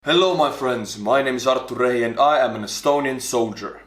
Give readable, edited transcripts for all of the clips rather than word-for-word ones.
Hello my friends, my name is Artur Rehi and I am an Estonian soldier.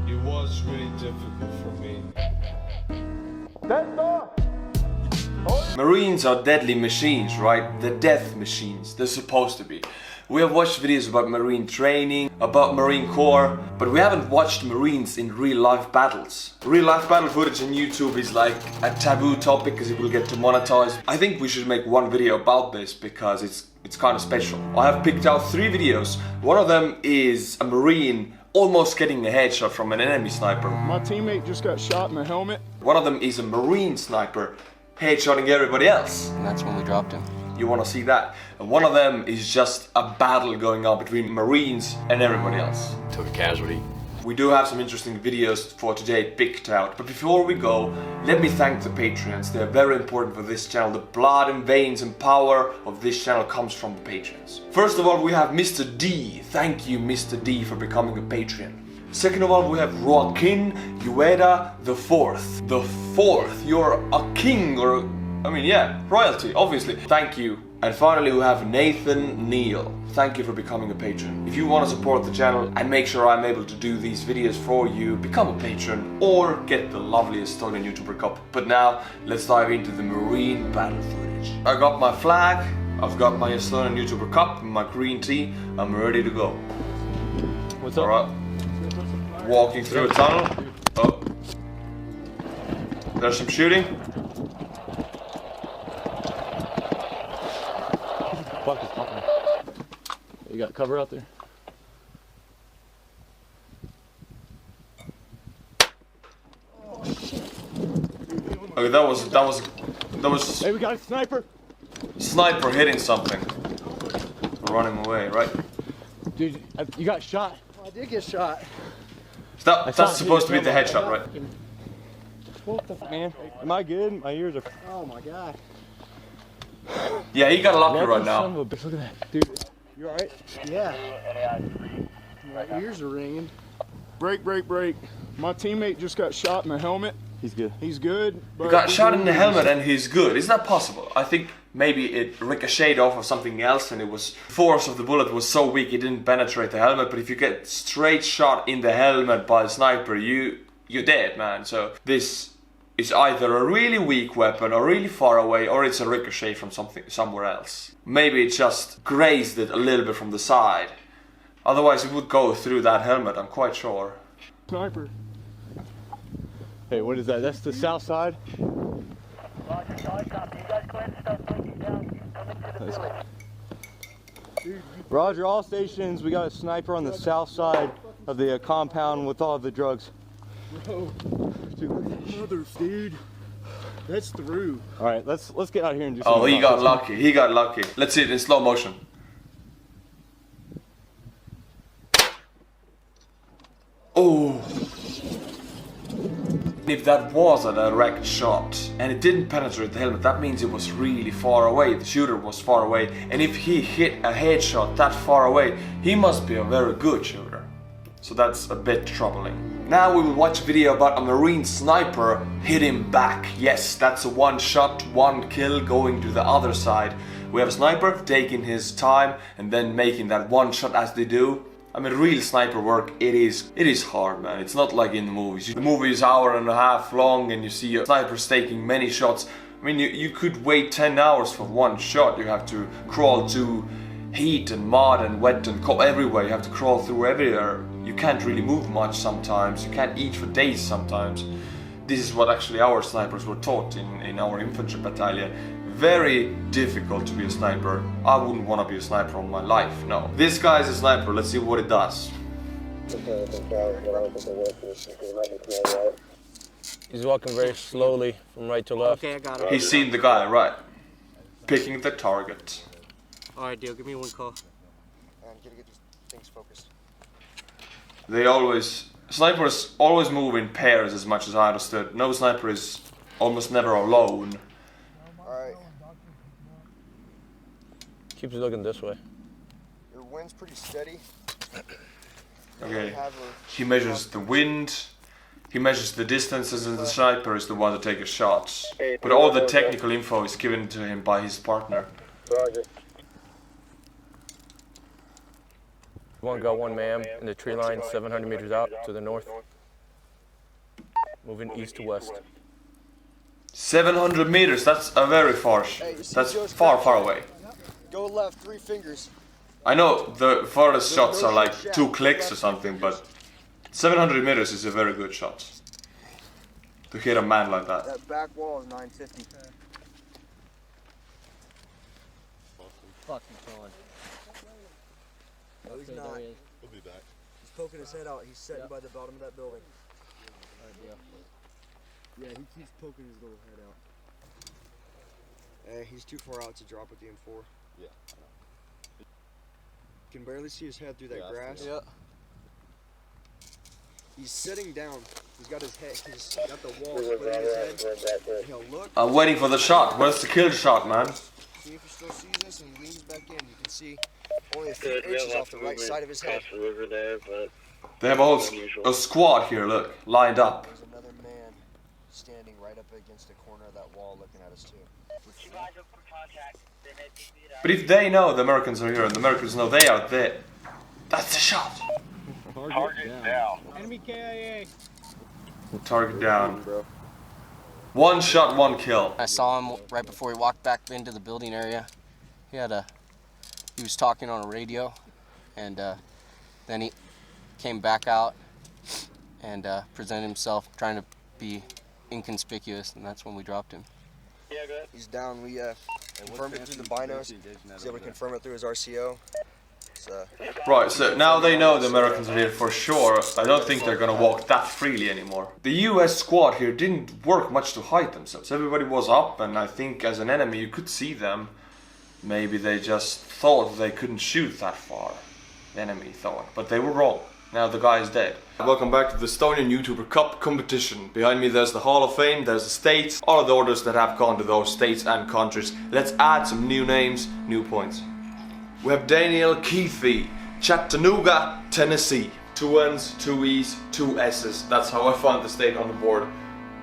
It was really difficult for me. Marines are deadly machines, right? They're death machines, they're supposed to be. We have watched videos about Marine training, about Marine Corps, but we haven't watched Marines in real life battles. Real life battle footage on YouTube is like a taboo topic because it will get demonetized. I think we should make one video about this because it's kind of special. I have picked out 3 videos. One of them is a Marine almost getting a headshot from an enemy sniper. My teammate just got shot in the helmet. One of them is a Marine sniper headshotting everybody else. And that's when we dropped him. You want to see that. And one of them is just a battle going on between Marines and everybody else. Took a casualty. We do have some interesting videos for today picked out, but before we go, let me thank the Patreons. They're very important for this channel. The blood and veins and power of this channel comes from the Patreons. First of all, we have Mr. D. Thank you, Mr. D, for becoming a Patreon. Second of all, we have Joaquin Ueda the Fourth. The Fourth, you're a king or royalty, obviously. Thank you. And finally we have Nathan Neal. Thank you for becoming a patron. If you want to support the channel and make sure I'm able to do these videos for you, become a patron or get the lovely Estonian Youtuber Cup. But now, let's dive into the Marine battle footage. I got my flag, I've got my Estonian Youtuber Cup, my green tea, I'm ready to go. What's up? Alright. Walking through a tunnel. Oh. There's some shooting. You got cover out there? Okay, that was Hey, we got a sniper! sniper hitting something. Running away, right? Dude, you got shot. I did get shot. That's supposed to be the headshot, right? What the f, man? Am I good? My ears are... Oh my god. Yeah, he got lucky right Son now. of a bitch. Look at that. Dude, you alright? Yeah. My ears are ringing. Break. My teammate just got shot in the helmet. He's good. He's good. He got shot in the helmet and he's good. Isn't that possible? I think maybe it ricocheted off of something else and the force of the bullet was so weak it didn't penetrate the helmet. But if you get straight shot in the helmet by a sniper, you're dead, man. So this is either a really weak weapon or really far away, or it's a ricochet from somewhere else. Maybe it just grazed it a little bit from the side. Otherwise it would go through that helmet, I'm quite sure. Sniper. Hey, what is that? That's the south side? Roger, all stations. We got a sniper on the south side of the compound with all of the drugs. Bro. Dude, look at that mother, dude. That's through. All right, let's get out here and do something. Oh, he about got this. lucky. He got lucky. Let's see it in slow motion. Oh. If that was a direct shot and it didn't penetrate the helmet, that means it was really far away. The shooter was far away, and if he hit a headshot that far away, he must be a very good shooter. So that's a bit troubling. Now we will watch a video about a Marine sniper hit him back. Yes, that's a one shot, one kill going to the other side. We have a sniper taking his time and then making that one shot as they do. I mean, real sniper work, it is hard, man. It's not like in the movies. The movie is 1.5 hours long and you see a sniper taking many shots. I mean, you could wait 10 hours for one shot. You have to crawl to heat and mud and wet and cold everywhere. You have to crawl through everywhere. You can't really move much sometimes. You can't eat for days sometimes. This is what actually our snipers were taught in our infantry battalion. Very difficult to be a sniper. I wouldn't want to be a sniper all my life, no. This guy is a sniper, let's see what it does. He's walking very slowly from right to left. Okay, I got it. He's seen the guy, right. Picking the target. Alright, deal. Give me one call. And gotta get these things focused. Snipers always move in pairs as much as I understood. No sniper is almost never alone. Alright. Keeps looking this way. Your wind's pretty steady. Okay. He measures the wind. He measures the distances and the sniper is the one to take a shot. But all the technical info is given to him by his partner. One got one man in the tree line 700 meters out to the north. Moving east to west. 700 meters, that's a very far, that's far away. Go left, 3 fingers. I know the farthest shots are like 2 clicks or something, but 700 meters is a very good shot. To hit a man like that. That back wall is 950. Fuck, he's going. No, he's not. He'll be back. He's poking his head out. He's sitting by the bottom of that building. Yeah, he keeps poking his little head out. He's too far out to drop with the M4. Yeah. You can barely see his head through that grass. Yeah. He's sitting down. He's got his head. He's got the wall splitting his head. He'll look. I'm waiting for the shot. Where's the kill shot, man? See if he still sees us and he leans back in. You can see only a few inches off the right side of his head. They have a whole a squad here, look, lined up. There's another man standing right up against the corner of that wall looking at us too. But if they know the Americans are here and the Americans know they are there, that's the shot. Target down. Enemy KIA. Target down. 1 shot, 1 kill. I saw him right before he walked back into the building area. He was talking on a radio, and then he came back out and presented himself, trying to be inconspicuous, and that's when we dropped him. He's down. We confirmed it through the binos. He's able to confirm it through his RCO. Right, so now they know the Americans are here for sure. I don't think they're gonna walk that freely anymore. The US squad here didn't work much to hide themselves. Everybody was up, and I think as an enemy you could see them. Maybe they just thought they couldn't shoot that far. The enemy thought, but they were wrong. Now the guy is dead. Welcome back to the Estonian Youtuber Cup competition. Behind me there's the Hall of Fame, there's the states, all of the orders that have gone to those states and countries. Let's add some new names, new points. We have Daniel Keithy, Chattanooga, Tennessee. 2 N's, 2 E's, 2 S's. That's how I found the state on the board.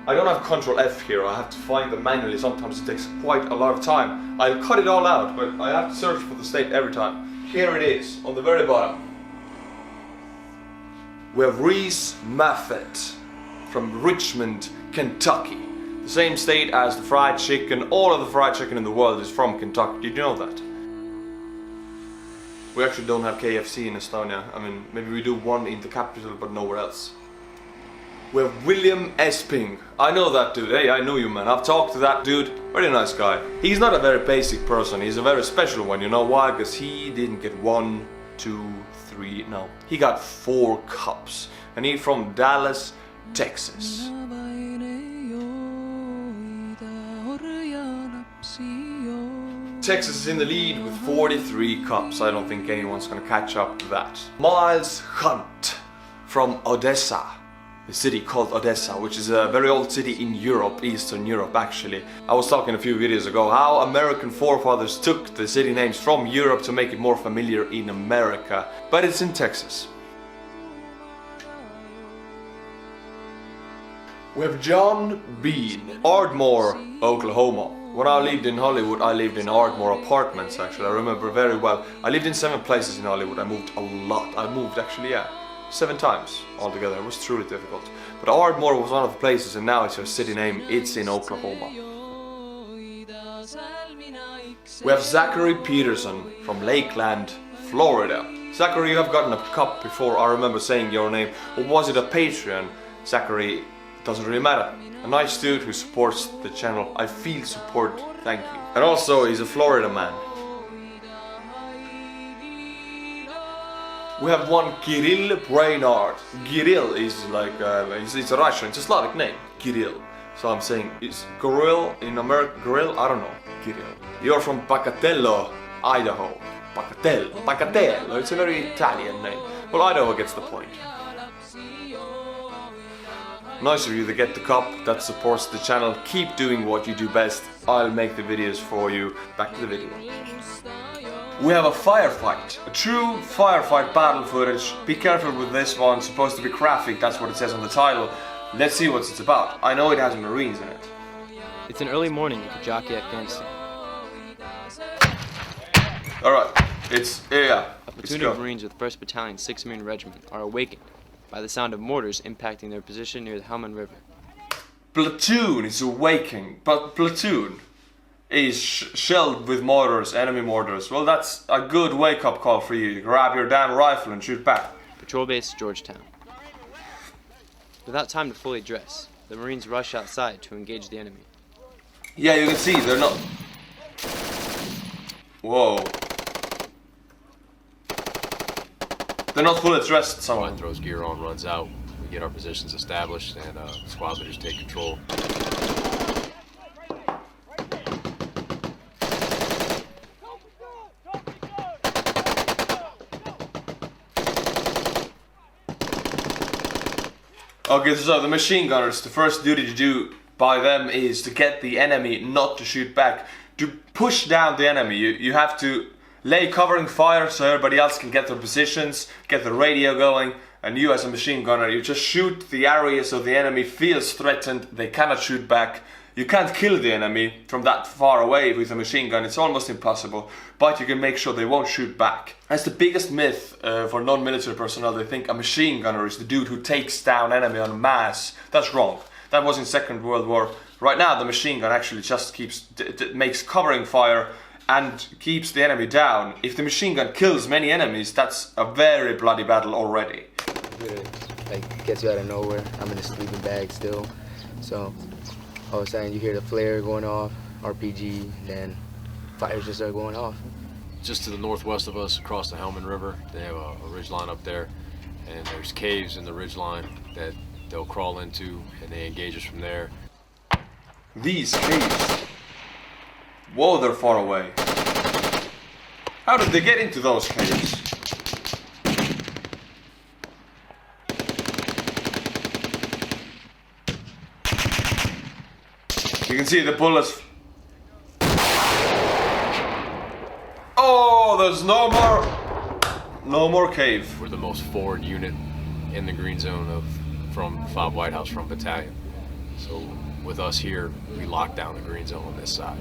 I don't have Control F here, I have to find them manually. Sometimes it takes quite a lot of time. I'll cut it all out, but I have to search for the state every time. Here it is, on the very bottom. We have Reese Maffett from Richmond, Kentucky. The same state as the fried chicken. All of the fried chicken in the world is from Kentucky. Did you know that? We actually don't have KFC in Estonia. I mean, maybe we do one in the capital, but nowhere else. We have William Esping. I know that dude. Hey, I know you, man. I've talked to that dude. Very nice guy. He's not a very basic person. He's a very special one. You know why? Because he didn't get 1, 2, 3. No, he got 4 cups. And he's from Dallas, Texas. Texas is in the lead with 43 cups. I don't think anyone's gonna catch up to that. Miles Hunt from Odessa, a city called Odessa, which is a very old city in Europe, Eastern Europe actually. I was talking a few videos ago how American forefathers took the city names from Europe to make it more familiar in America, but it's in Texas. We have John Bean, Ardmore, Oklahoma. When I lived in Hollywood, I lived in Ardmore apartments actually, I remember very well. I lived in 7 places in Hollywood, I moved a lot. I moved actually, 7 times altogether. It was truly difficult. But Ardmore was one of the places, and now it's a city name. It's in Oklahoma. We have Zachary Peterson from Lakeland, Florida. Zachary, you have gotten a cup before. I remember saying your name. Or was it a Patreon? Zachary, it doesn't really matter. A nice dude who supports the channel. I feel support, thank you. And also, he's a Florida man. We have one Kirill Brainard. Kirill is like, it's a Russian, it's a Slavic name, Kirill. So I'm saying, it's Goril in America, Goril? I don't know, Kirill. You're from Pocatello, Idaho. Pocatello, it's a very Italian name. Well, Idaho gets the point. Nice of you to get the cup, that supports the channel. Keep doing what you do best. I'll make the videos for you. Back to the video. We have a firefight, a true firefight battle footage. Be careful with this one, it's supposed to be graphic, that's what it says on the title. Let's see what it's about. I know it has Marines in it. It's an early morning in Kajaki, Afghanistan. Alright, yeah. A platoon of Marines with 1st Battalion, 6th Marine Regiment are awakened by the sound of mortars impacting their position near the Helmand River. Platoon is awaking, but platoon is shelled with mortars, enemy mortars. Well, that's a good wake-up call for you. You grab your damn rifle and shoot back. Patrol base, Georgetown. Without time to fully dress, the Marines rush outside to engage the enemy. Yeah, you can see they're not... Whoa. They're not fully dressed, someone. Squad throws gear on, runs out. We get our positions established, and squad leaders take control. Okay, so the machine gunners, the first duty to do by them is to get the enemy not to shoot back. To push down the enemy, you have to lay covering fire so everybody else can get their positions, get the radio going, and you as a machine gunner, you just shoot the area so the enemy feels threatened, they cannot shoot back. You can't kill the enemy from that far away with a machine gun, it's almost impossible, but you can make sure they won't shoot back. That's the biggest myth for non-military personnel. They think a machine gunner is the dude who takes down enemy en masse. That's wrong. That was in Second World War. Right now the machine gun actually just makes covering fire and keeps the enemy down. If the machine gun kills many enemies, that's a very bloody battle already. Like, gets you out of nowhere. I'm in a sleeping bag still, so all of a sudden you hear the flare going off, RPG, then fires just start going off. Just to the northwest of us, across the Helmand River, they have a ridge line up there, and there's caves in the ridge line that they'll crawl into, and they engage us from there. These caves. Whoa, they're far away. How did they get into those caves? You can see the bullets. Oh, there's no more cave. We're the most forward unit in the green zone from FOB White House from battalion. So with us here, we lock down the green zone on this side.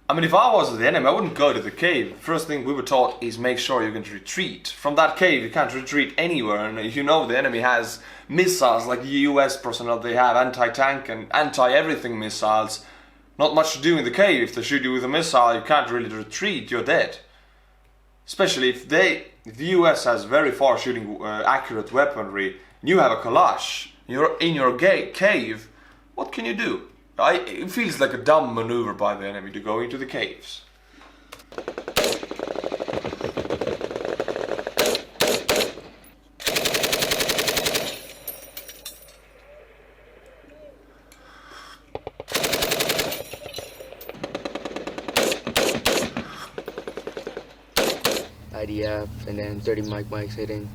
I mean, if I was the enemy, I wouldn't go to the cave. First thing we were taught is make sure you can retreat. From that cave, you can't retreat anywhere. And if you know the enemy has missiles, like the US personnel, they have anti-tank and anti-everything missiles. Not much to do in the cave. If they shoot you with a missile, you can't really retreat, you're dead. Especially if the US has very far shooting accurate weaponry, and you have a Kalash, you're in your cave, what can you do? It feels like a dumb maneuver by the enemy to go into the caves. IDF and then 30 mics hitting.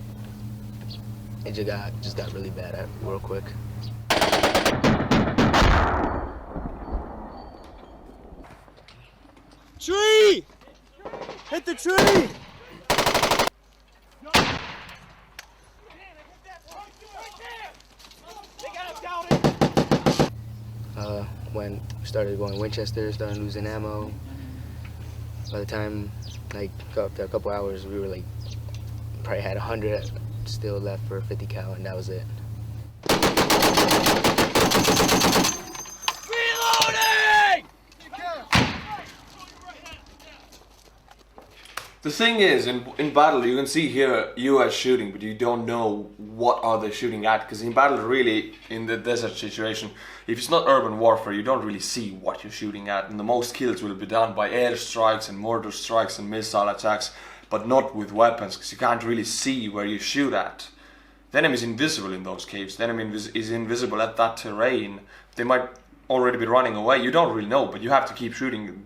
It just got really bad real quick. Tree! Hit the tree! When we started going Winchester, started losing ammo. By the time, like, after a couple hours, we were like, probably had 100 still left for 50 cal, and that was it. The thing is, in battle, you can see here US shooting, but you don't know what are they shooting at, because in battle, really, in the desert situation, if it's not urban warfare, you don't really see what you're shooting at, and the most kills will be done by airstrikes and mortar strikes and missile attacks, but not with weapons, because you can't really see where you shoot at. The enemy is invisible in those caves, the enemy is invisible at that terrain. They might already be running away, you don't really know, but you have to keep shooting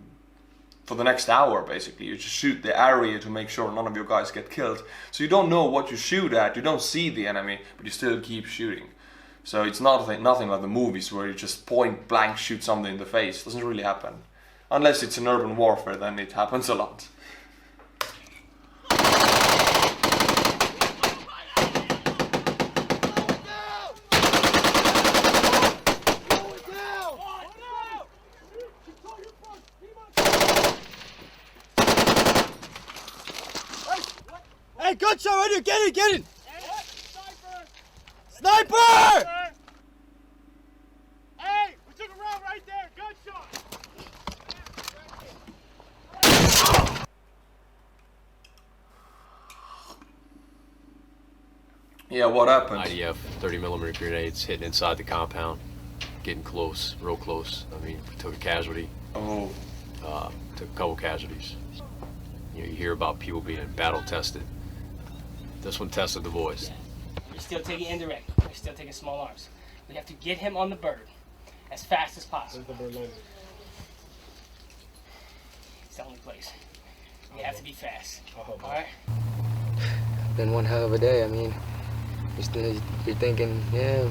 for the next hour, basically. You just shoot the area to make sure none of your guys get killed. So you don't know what you shoot at, you don't see the enemy, but you still keep shooting. So it's nothing like the movies where you just point blank shoot something in the face. It doesn't really happen. Unless it's an urban warfare, then it happens a lot. Hey, gunshot right here! Get it! Get it! Sniper! Hey, we took a round right there. Gunshot! Yeah, what happened? IDF 30mm grenades hitting inside the compound, getting close, real close. I mean, we took a casualty. Oh. Took a couple casualties. You hear about people being battle tested. This one tested the boys. We're still taking indirect. We're still taking small arms. We have to get him on the bird as fast as possible. It's the only place. We have to be fast. All right? Been one hell of a day. I mean, you're thinking, yeah,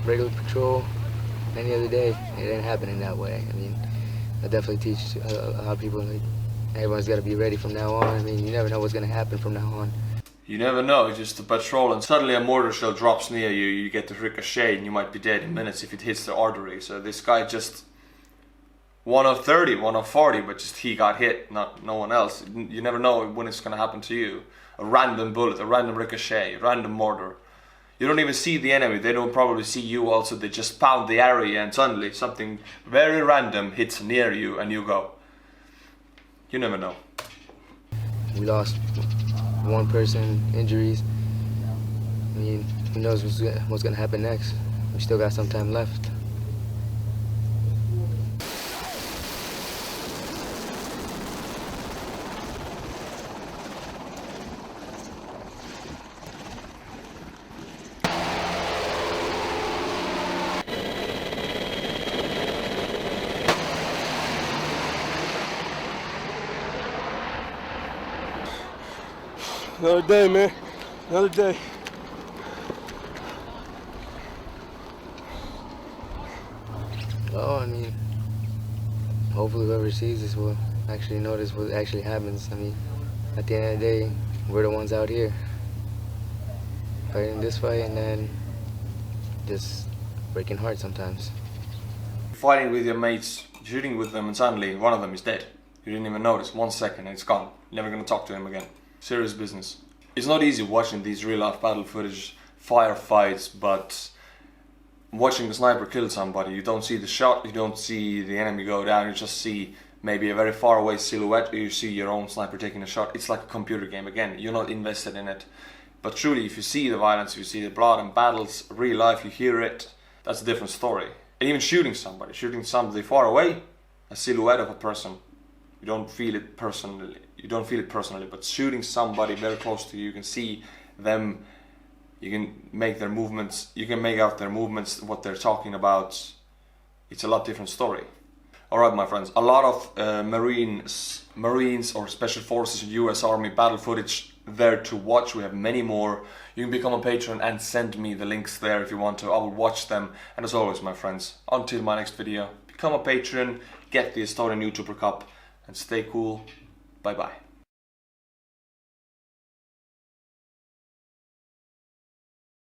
regular patrol, any other day. It ain't happening that way. I mean, I definitely teach a lot of people, like, everyone's got to be ready from now on. I mean, you never know what's going to happen from now on. You never know, it's just a patrol and suddenly a mortar shell drops near you, you get the ricochet and you might be dead in minutes if it hits the artery. So this guy just, 1 of 30, 1 of 40, but just he got hit, not no one else. You never know when it's going to happen to you. A random bullet, a random ricochet, a random mortar. You don't even see the enemy, they don't probably see you also, they just pound the area and suddenly something very random hits near you and you go. You never know. We lost one person, injuries. I mean, who knows what's going to happen next. We still got some time left. Another day, man. Another day. Well, I mean, hopefully whoever sees this will actually notice what actually happens. I mean, at the end of the day, we're the ones out here fighting this fight and then just breaking hearts sometimes. Fighting with your mates, shooting with them and suddenly one of them is dead. You didn't even notice, 1 second and it's gone. Never gonna talk to him again. Serious business. It's not easy watching these real life battle footage, firefights, but watching the sniper kill somebody, you don't see the shot, you don't see the enemy go down, you just see maybe a very far away silhouette, or you see your own sniper taking a shot. It's like a computer game again, you're not invested in it. But truly, if you see the violence, you see the blood and battles, real life, you hear it, that's a different story. And even shooting somebody far away, a silhouette of a person, you don't feel it personally. But shooting somebody very close to you, you can see them, you can make their movements, you can make out their movements, what they're talking about. It's a lot different story. Alright my friends, a lot of Marines or Special Forces and US Army battle footage there to watch. We have many more. You can become a patron and send me the links there if you want to. I will watch them. And as always my friends, until my next video, become a patron, get the Estonian Youtuber Cup, and stay cool. Bye bye.